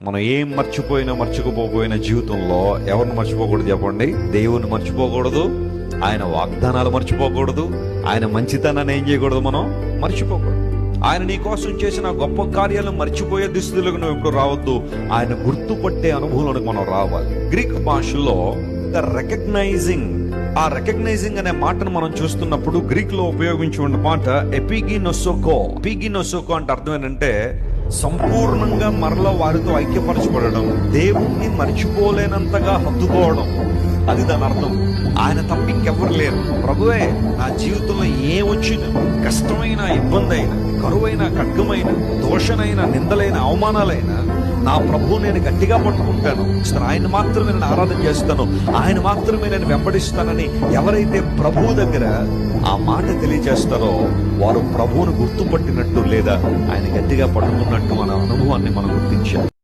మనం ఏం మర్చిపోకపోయినా జీవితంలో ఎవరిని మర్చిపోకూడదు చెప్పండి? దేవుని మర్చిపోకూడదు, ఆయన వాగ్దానాలు మర్చిపోకూడదు, ఆయన మంచితనాన్ని ఏం చేయకూడదు, మనం మర్చిపోకూడదు. ఆయన నీ కోసం చేసిన గొప్ప కార్యాలను మర్చిపోయే దుస్థితులకు నువ్వు ఇప్పుడు రావద్దు. ఆయన గుర్తుపట్టే అనుభవంలోకి మనం రావాలి. గ్రీక్ భాషలో ఆ రికగ్నైజింగ్ అనే మాటను మనం చూస్తున్నప్పుడు గ్రీక్ లో ఉపయోగించి ఉన్న మాట ఎపిగినోసోకో అంటే అర్థం ఏంటంటే సంపూర్ణంగా మరల వారితో ఐక్యపరచబడడం, దేవుణ్ణి మర్చిపోలేనంతగా హత్తుకోవడం. అది దాని అర్థం. ఆయన తప్ప ఇంకెవ్వరు లేరు. ప్రభువే నా జీవితంలో ఏమొచ్చినా, కష్టమైన, ఇబ్బంది అయినా, కరువైన, ఖడ్గమైన, దోషనైన, నిందలైన, అవమానాలైనా నా ప్రభువు నేను గట్టిగా పట్టుకుంటాను, ఆయన మాత్రమే నేను ఆరాధన చేస్తాను, ఆయన మాత్రమే నేను వెంబడిస్తానని ఎవరైతే ప్రభువు దగ్గర ఆ మాట తెలియజేస్తారో వారు ప్రభువును గుర్తుపట్టినట్టు లేదా ఆయన గట్టిగా పట్టుకున్నట్టు మన అనుభవాన్ని మనం గుర్తించాలి.